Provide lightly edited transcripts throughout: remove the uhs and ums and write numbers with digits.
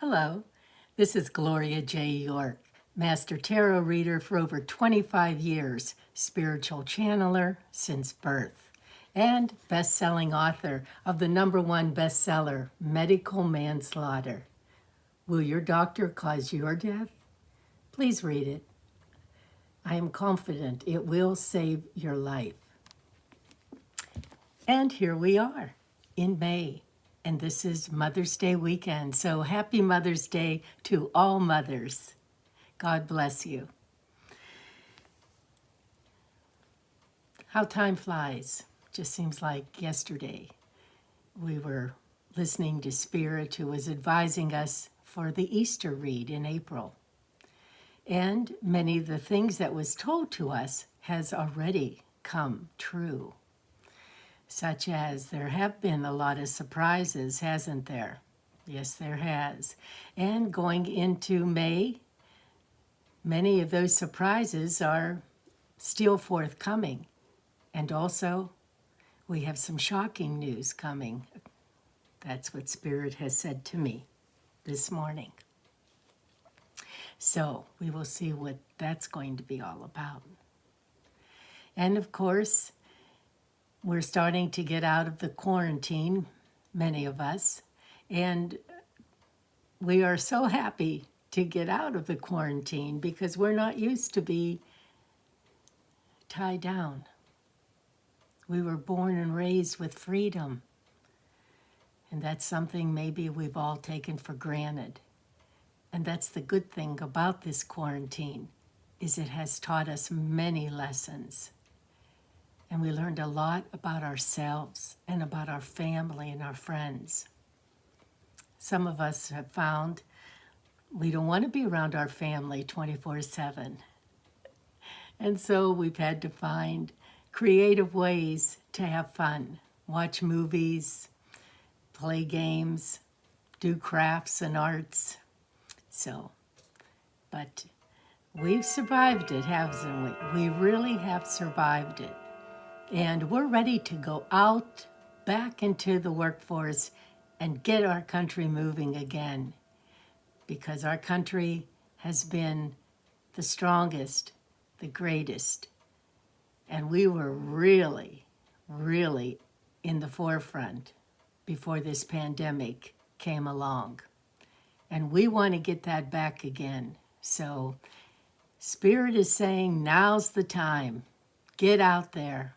Hello, this is Gloria J. York, Master Tarot Reader for over 25 years, spiritual channeler since birth, and best-selling author of the #1 bestseller, Medical Manslaughter. Will your doctor cause your death? Please read it. I am confident it will save your life. And here we are in May, and this is Mother's Day weekend. So happy Mother's Day to all mothers. God bless you. How time flies. Just seems like yesterday we were listening to Spirit, who was advising us for the Easter read in April. And many of the things that was told to us has already come true. Such as there have been a lot of surprises, hasn't there? Yes, there has. And going into May, many of those surprises are still forthcoming. And also, we have some shocking news coming. That's what Spirit has said to me this morning. So we will see what that's going to be all about. And of course, we're starting to get out of the quarantine, many of us, and we are so happy to get out of the quarantine because we're not used to be tied down. We were born and raised with freedom, and that's something maybe we've all taken for granted. And that's the good thing about this quarantine, is it has taught us many lessons. And we learned a lot about ourselves and about our family and our friends. Some of us have found we don't want to be around our family 24/7. And so we've had to find creative ways to have fun, watch movies, play games, do crafts and arts. So, but we've survived it, haven't we? We really have survived it. And we're ready to go out, back into the workforce, and get our country moving again. Because our country has been the strongest, the greatest. And we were really, really in the forefront before this pandemic came along. And we want to get that back again. So Spirit is saying, now's the time. Get out there.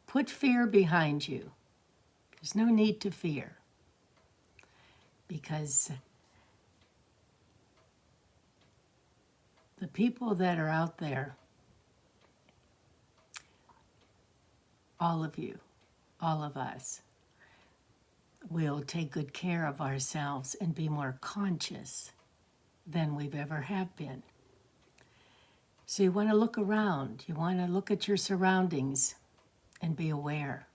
Put fear behind you. There's no need to fear. Because the people that are out there, all of you, all of us, will take good care of ourselves and be more conscious than we've ever have been. So you want to look around. You want to look at your surroundings and be aware.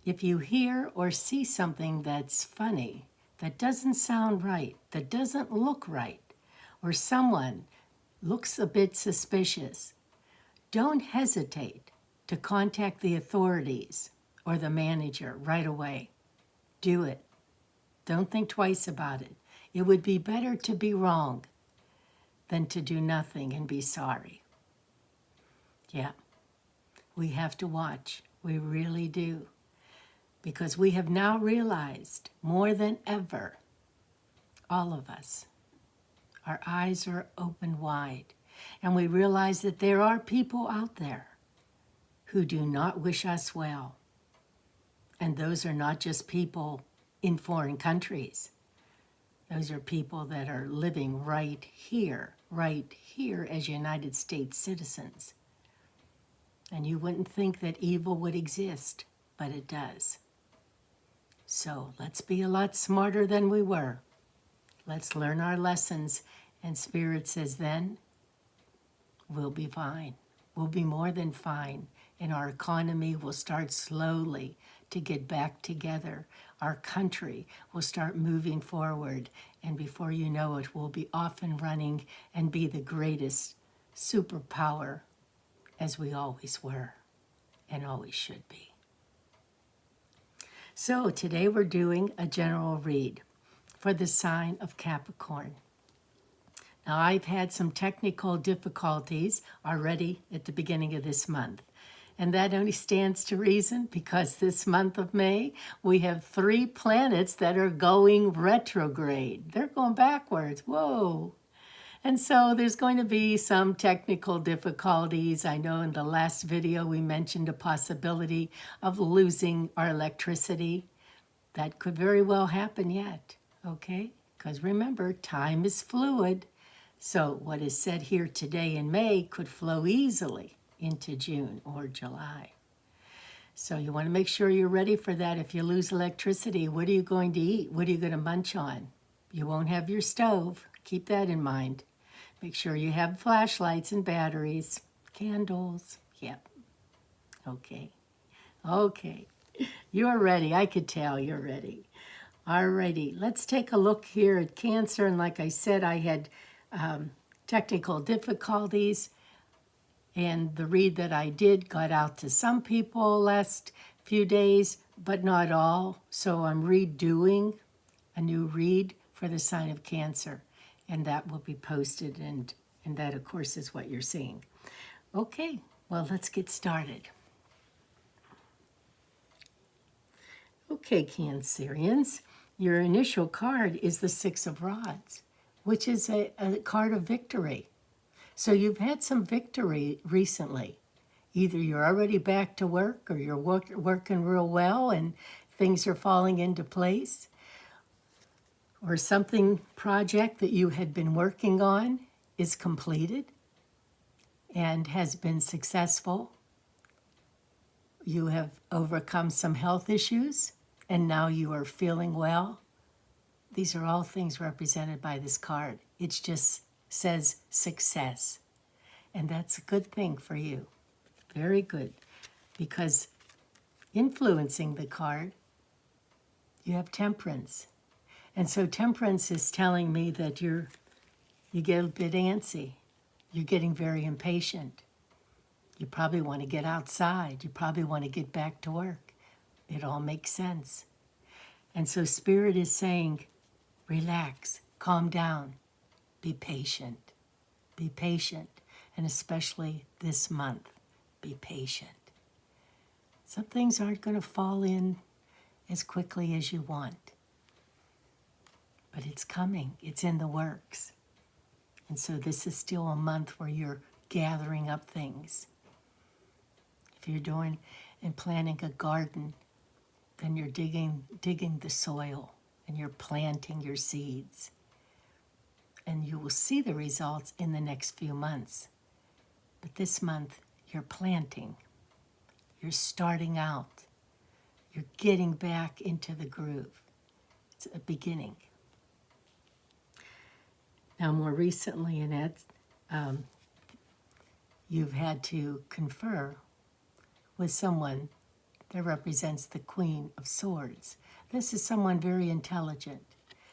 If you hear or see something that's funny, that doesn't sound right, that doesn't look right, or someone looks a bit suspicious, don't hesitate to contact the authorities or the manager right away. Do it. Don't think twice about it. It would be better to be wrong than to do nothing and be sorry. Yeah. We have to watch. We really do. Because we have now realized more than ever, all of us, our eyes are open wide. And we realize that there are people out there who do not wish us well. And those are not just people in foreign countries. Those are people that are living right here as United States citizens. And you wouldn't think that evil would exist, but it does. So let's be a lot smarter than we were. Let's learn our lessons. And Spirit says then, we'll be fine. We'll be more than fine. And our economy will start slowly to get back together. Our country will start moving forward. And before you know it, we'll be off and running and be the greatest superpower, as we always were and always should be. So today we're doing a general read for the sign of Capricorn. Now, I've had some technical difficulties already at the beginning of this month. And that only stands to reason because this month of May, we have 3 planets that are going retrograde. They're going backwards. Whoa. And so there's going to be some technical difficulties. I know in the last video we mentioned a possibility of losing our electricity. That could very well happen yet, okay? Because remember, time is fluid. So what is said here today in May could flow easily into June or July. So you want to make sure you're ready for that. If you lose electricity, what are you going to eat? What are you going to munch on? You won't have your stove. Keep that in mind. Make sure you have flashlights and batteries, candles. Yep. Okay. Okay. You're ready. I could tell you're ready. Alrighty. Let's take a look here at Cancer. And like I said, I had technical difficulties. And the read that I did got out to some people last few days, but not all. So I'm redoing a new read for the sign of Cancer. And that will be posted, and that, of course, is what you're seeing. Okay, well, let's get started. Okay, Cancerians, your initial card is the 6 of Rods, which is a card of victory. So you've had some victory recently. Either you're already back to work or you're working real well and things are falling into place, or something project that you had been working on is completed and has been successful. You have overcome some health issues and now you are feeling well. These are all things represented by this card. It just says success. And that's a good thing for you. Very good. Because influencing the card, you have Temperance. And so Temperance is telling me that you get a bit antsy. You're getting very impatient. You probably want to get outside. You probably want to get back to work. It all makes sense. And so Spirit is saying, relax, calm down, be patient. Be patient. And especially this month, be patient. Some things aren't going to fall in as quickly as you want. But it's coming. It's in the works. And so this is still a month where you're gathering up things. If you're doing and planting a garden, then you're digging the soil and you're planting your seeds. And you will see the results in the next few months. But this month, you're planting. You're starting out. You're getting back into the groove. It's a beginning. Now, more recently, Annette, you've had to confer with someone that represents the Queen of Swords. This is someone very intelligent,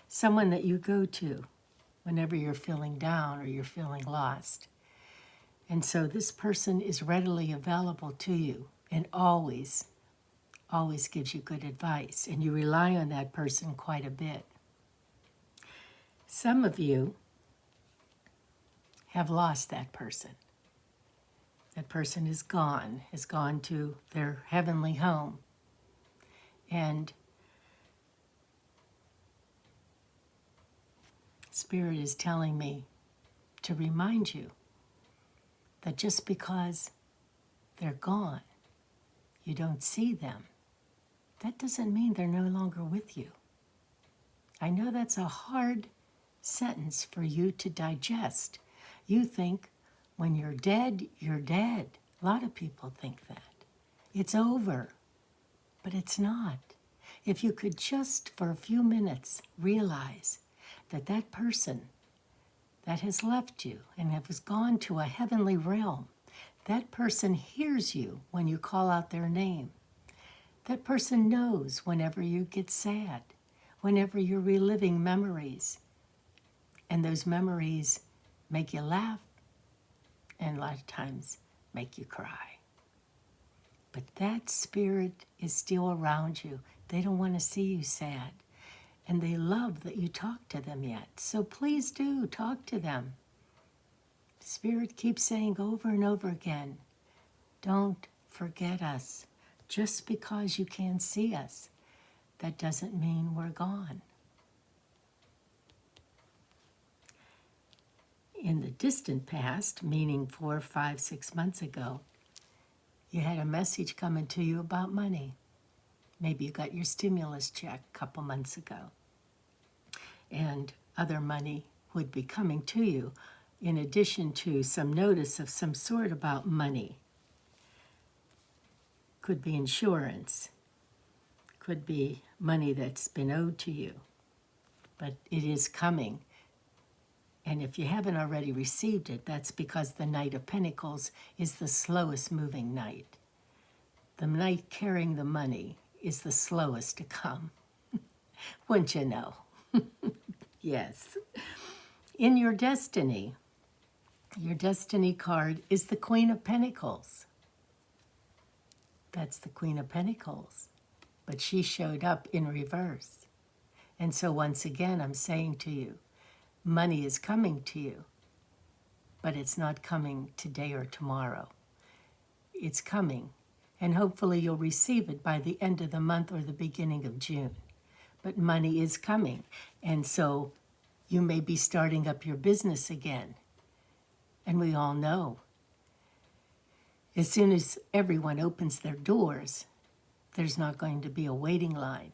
someone that you go to whenever you're feeling down or you're feeling lost. And so this person is readily available to you and always gives you good advice. And you rely on that person quite a bit. Some of you have lost that person. That person is gone, has gone to their heavenly home. And Spirit is telling me to remind you that just because they're gone, you don't see them, that doesn't mean they're no longer with you. I know that's a hard sentence for you to digest. You think when you're dead, you're dead. A lot of people think that. It's over. But it's not. If you could just for a few minutes realize that that person that has left you and has gone to a heavenly realm, that person hears you when you call out their name. That person knows whenever you get sad, whenever you're reliving memories. And those memories make you laugh and a lot of times make you cry. But that spirit is still around you. They don't want to see you sad. And they love that you talk to them yet. So please do talk to them. Spirit keeps saying over and over again, don't forget us. Just because you can't see us, that doesn't mean we're gone. In the distant past, meaning 4, 5, 6 months ago, you had a message coming to you about money. Maybe you got your stimulus check a couple months ago. And other money would be coming to you in addition to some notice of some sort about money. Could be insurance. Could be money that's been owed to you. But it is coming. And if you haven't already received it, that's because the Knight of Pentacles is the slowest moving knight. The knight carrying the money is the slowest to come. Wouldn't you know? Yes. In your destiny card is the Queen of Pentacles. That's the Queen of Pentacles. But she showed up in reverse. And so once again, I'm saying to you, money is coming to you, but it's not coming today or tomorrow. It's coming, and hopefully you'll receive it by the end of the month or the beginning of June. But money is coming, and so you may be starting up your business again. And we all know, as soon as everyone opens their doors, there's not going to be a waiting line.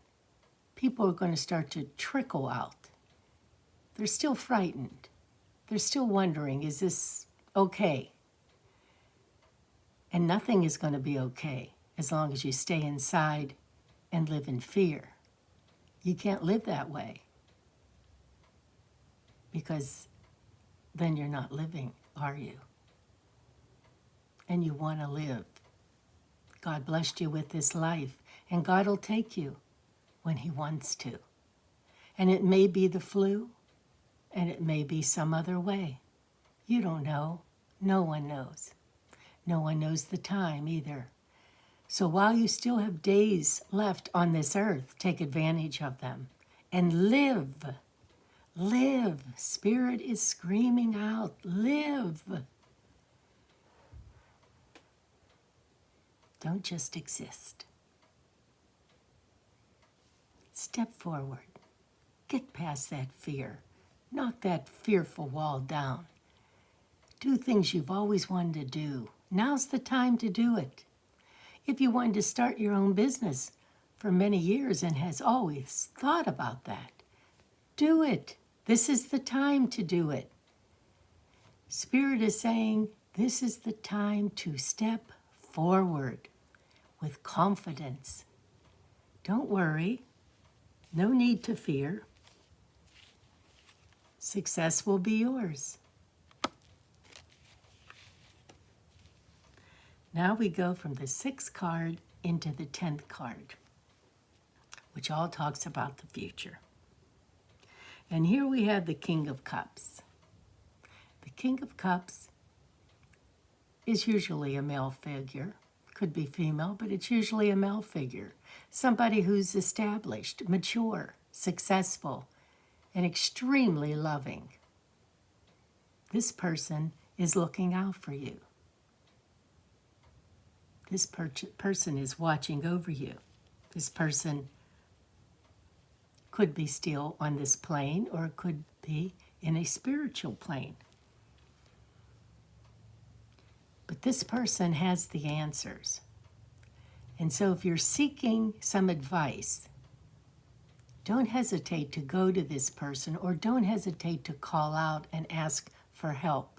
People are going to start to trickle out. They're still frightened. They're still wondering, is this okay? And nothing is going to be okay as long as you stay inside and live in fear. You can't live that way because then you're not living, are you? And you want to live. God blessed you with this life, and God will take you when He wants to. And it may be the flu, and it may be some other way. You don't know. No one knows. No one knows the time either. So while you still have days left on this earth, take advantage of them and live. Live. Spirit is screaming out, live. Don't just exist. Step forward. Get past that fear. Knock that fearful wall down. Do things you've always wanted to do. Now's the time to do it. If you wanted to start your own business for many years and has always thought about that, do it. This is the time to do it. Spirit is saying this is the time to step forward with confidence. Don't worry. No need to fear. Success will be yours. Now we go from the 6th card into the 10th card, which all talks about the future. And here we have the King of Cups. The King of Cups is usually a male figure. Could be female, but it's usually a male figure. Somebody who's established, mature, successful, and extremely loving. This person is looking out for you. This person is watching over you. This person could be still on this plane or it could be in a spiritual plane. But this person has the answers. And so if you're seeking some advice, don't hesitate to go to this person or don't hesitate to call out and ask for help.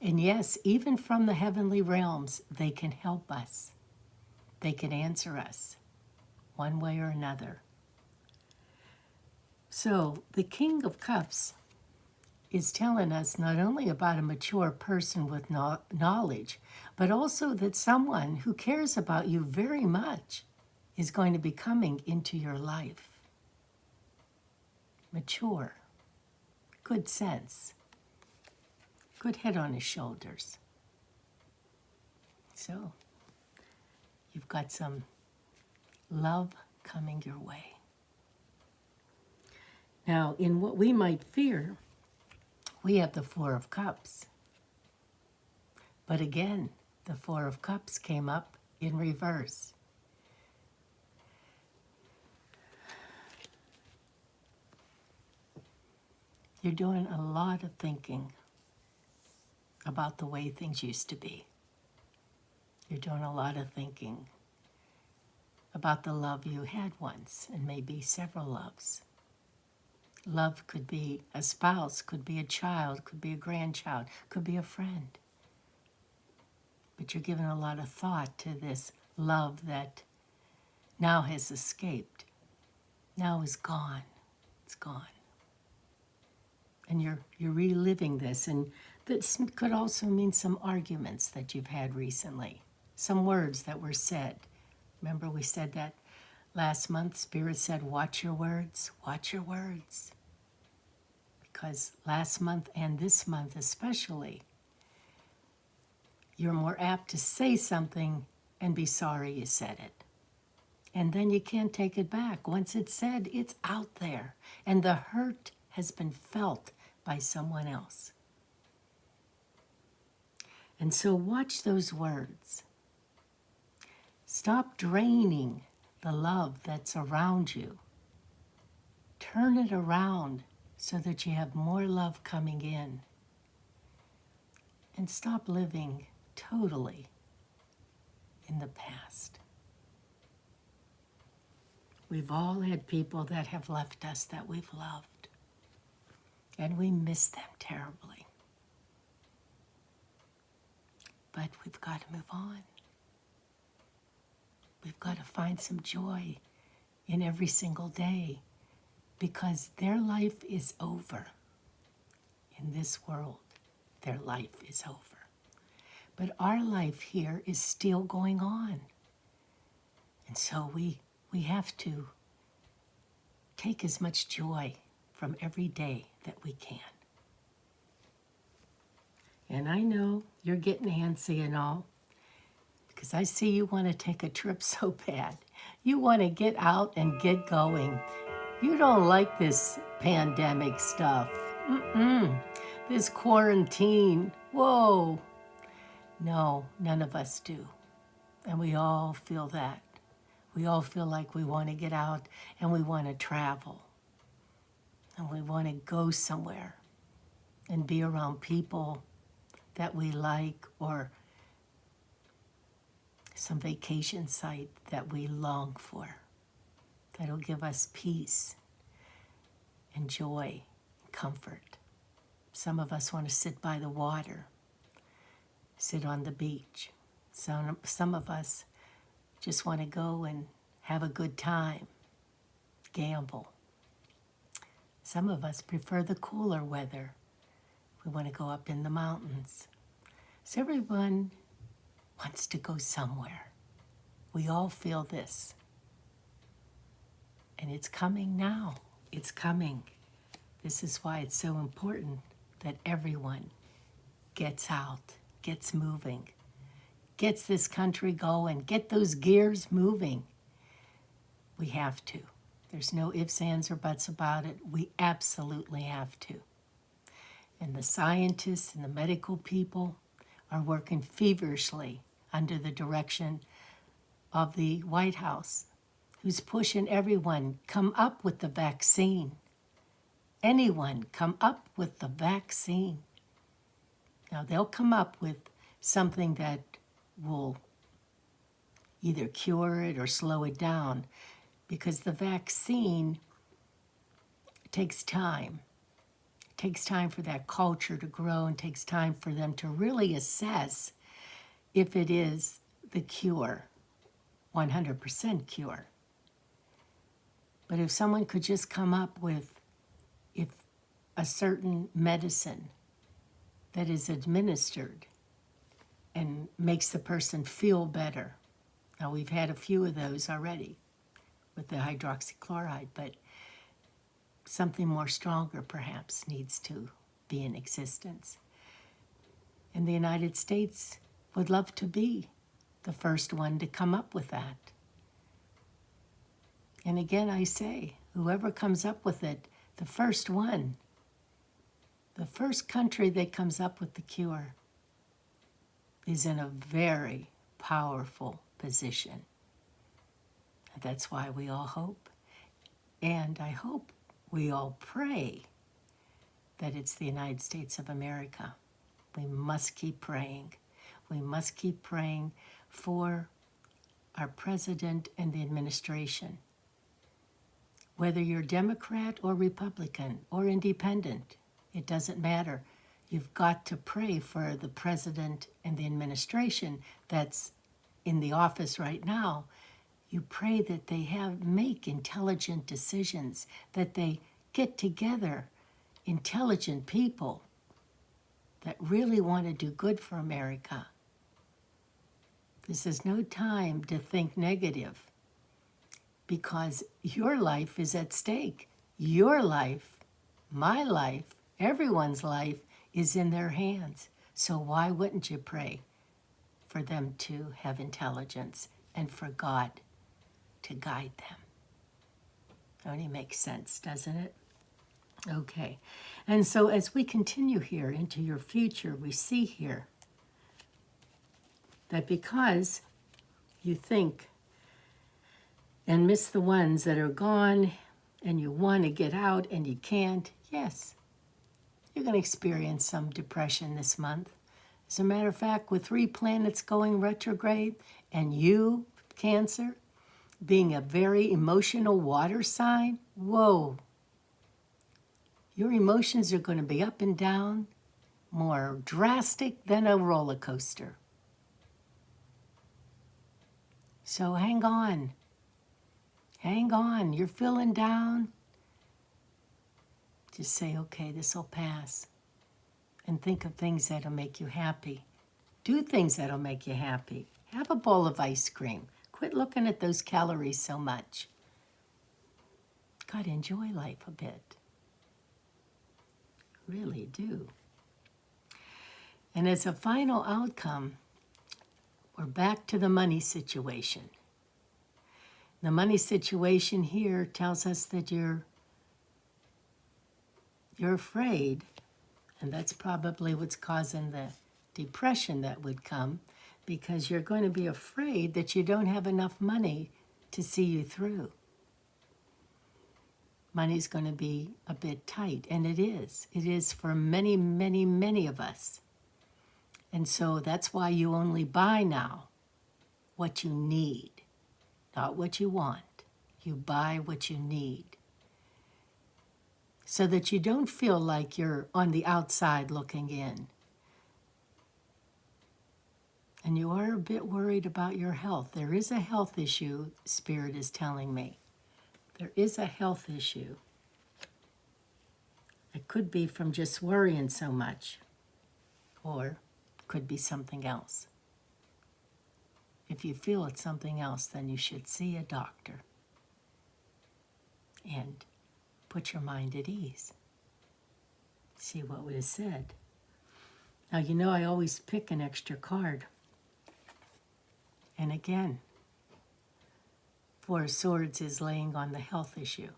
And yes, even from the heavenly realms, they can help us. They can answer us one way or another. So the King of Cups is telling us not only about a mature person with knowledge, but also that someone who cares about you very much is going to be coming into your life. Mature, good sense, good head on his shoulders. So, you've got some love coming your way. Now, in what we might fear, we have the Four of Cups. But again, the Four of Cups came up in reverse. You're doing a lot of thinking about the way things used to be. You're doing a lot of thinking about the love you had once, and maybe several loves. Love could be a spouse, could be a child, could be a grandchild, could be a friend. But you're giving a lot of thought to this love that now has escaped, now is gone. It's gone. And you're reliving this, and this could also mean some arguments that you've had recently, some words that were said. Remember we said that last month? Spirit said, watch your words, watch your words. Because last month and this month especially, you're more apt to say something and be sorry you said it. And then you can't take it back. Once it's said, it's out there. And the hurt has been felt by someone else. And so watch those words. Stop draining the love that's around you. Turn it around so that you have more love coming in. And stop living totally in the past. We've all had people that have left us that we've loved, and we miss them terribly. But we've got to move on. We've got to find some joy in every single day, because their life is over. In this world, their life is over. But our life here is still going on. And so we have to take as much joy from every day that we can. And I know you're getting antsy and all, because I see you want to take a trip so bad. You want to get out and get going. You don't like this pandemic stuff. This quarantine. Whoa. No, none of us do. And we all feel that. We all feel like we want to get out and we want to travel. And we want to go somewhere and be around people that we like, or some vacation site that we long for, that'll give us peace and joy and comfort. Some of us want to sit by the water, sit on the beach. Some of us just want to go and have a good time, gamble. Some of us prefer the cooler weather. We want to go up in the mountains. So everyone wants to go somewhere. We all feel this. And it's coming now. It's coming. This is why it's so important that everyone gets out, gets moving, gets this country going, get those gears moving. We have to. There's no ifs, ands, or buts about it. We absolutely have to. And the scientists and the medical people are working feverishly under the direction of the White House, who's pushing everyone, come up with the vaccine. Anyone, come up with the vaccine. Now, they'll come up with something that will either cure it or slow it down, because the vaccine takes time. It takes time for that culture to grow, and takes time for them to really assess if it is the cure, 100% cure. But if someone could just come up with if a certain medicine that is administered and makes the person feel better. Now, we've had a few of those already with the hydroxychloroquine, but something more stronger perhaps needs to be in existence. And the United States would love to be the first one to come up with that. And again, I say, whoever comes up with it, The first one, the first country that comes up with the cure is in a very powerful position. And that's why we all hope. And I hope we all pray that it's the United States of America. We must keep praying. We must keep praying for our president and the administration. Whether you're Democrat or Republican or independent, it doesn't matter. You've got to pray for the president and the administration that's in the office right now. You pray that they make intelligent decisions, that they get together intelligent people that really want to do good for America. This is no time to think negative, because your life is at stake. Your life, my life, everyone's life is in their hands. So why wouldn't you pray for them to have intelligence and for God to guide them? Only makes sense, doesn't it? Okay. And so as we continue here into your future, we see here that because you think and miss the ones that are gone and you want to get out and you can't, yes, you're going to experience some depression this month. As a matter of fact, with 3 planets going retrograde and you, Cancer, being a very emotional water sign, whoa, your emotions are going to be up and down, more drastic than a roller coaster. So hang on. Hang on. You're feeling down. Just say, okay, this will pass. And think of things that'll make you happy. Do things that'll make you happy. Have a bowl of ice cream. Quit looking at those calories so much. Gotta enjoy life a bit. Really do. And as a final outcome, we're back to the money situation. The money situation here tells us that you're afraid, and that's probably what's causing the depression that would come, because you're going to be afraid that you don't have enough money to see you through. Money's going to be a bit tight, and it is. It is for many, many, many of us. And so that's why you only buy now what you need, not what you want. You buy what you need, so that you don't feel like you're on the outside looking in. And you are a bit worried about your health. There is a health issue, Spirit is telling me. There is a health issue. It could be from just worrying so much, or could be something else. If you feel it's something else, then you should see a doctor and put your mind at ease. See what was said. Now, you know I always pick an extra card. And again, 4 of Swords is laying on the health issue.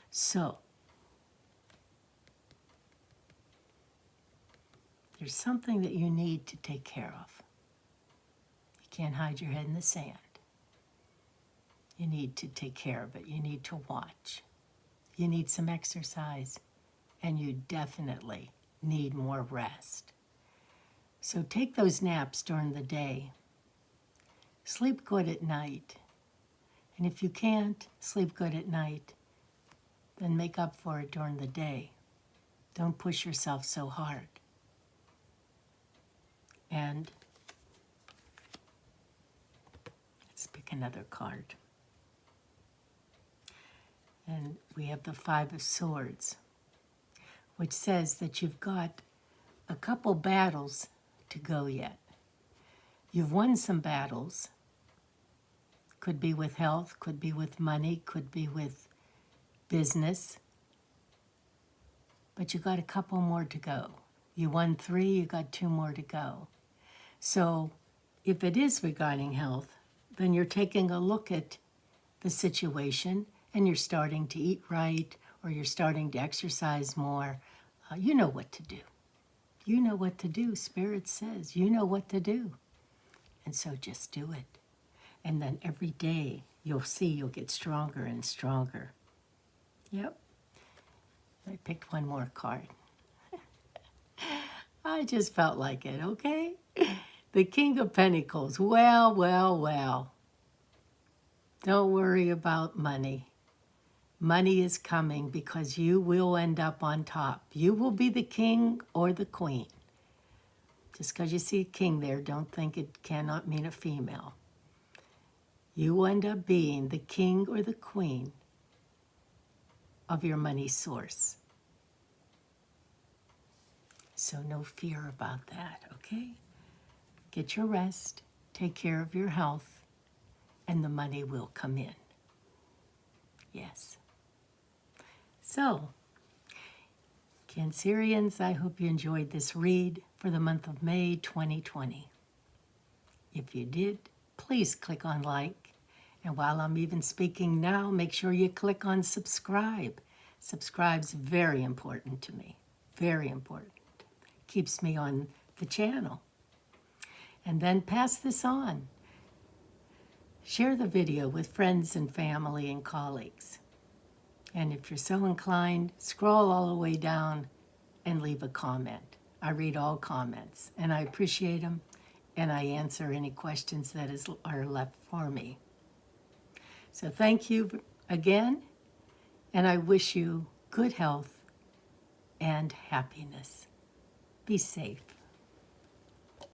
So, there's something that you need to take care of. You can't hide your head in the sand. You need to take care of it. You need to watch. You need some exercise. And you definitely need more rest. So take those naps during the day. Sleep good at night. And if you can't sleep good at night, then make up for it during the day. Don't push yourself so hard. And let's pick another card. And we have the 5 of Swords, which says that you've got a couple battles to go yet. You've won some battles. Could be with health, could be with money, could be with business. But you got a couple more to go. You won 3, you got 2 more to go. So if it is regarding health, then you're taking a look at the situation and you're starting to eat right, or you're starting to exercise more, you know what to do. You know what to do. Spirit says you know what to do. And so just do it. And then every day you'll see you'll get stronger and stronger. Yep. I picked one more card. I just felt like it, okay? The King of Pentacles. Well, well, well. Don't worry about money. Money is coming because you will end up on top. You will be the king or the queen. Just because you see a king there, don't think it cannot mean a female. You will end up being the king or the queen of your money source. So no fear about that, okay? Get your rest, take care of your health, and the money will come in. Yes. So, Cancerians, I hope you enjoyed this read for the month of May 2020. If you did, please click on like. And while I'm even speaking now, make sure you click on subscribe. Subscribe's very important to me. Very important. Keeps me on the channel. And then pass this on. Share the video with friends and family and colleagues. And if you're so inclined, scroll all the way down and leave a comment. I read all comments, and I appreciate them, and I answer any questions that are left for me. So thank you again, and I wish you good health and happiness. Be safe.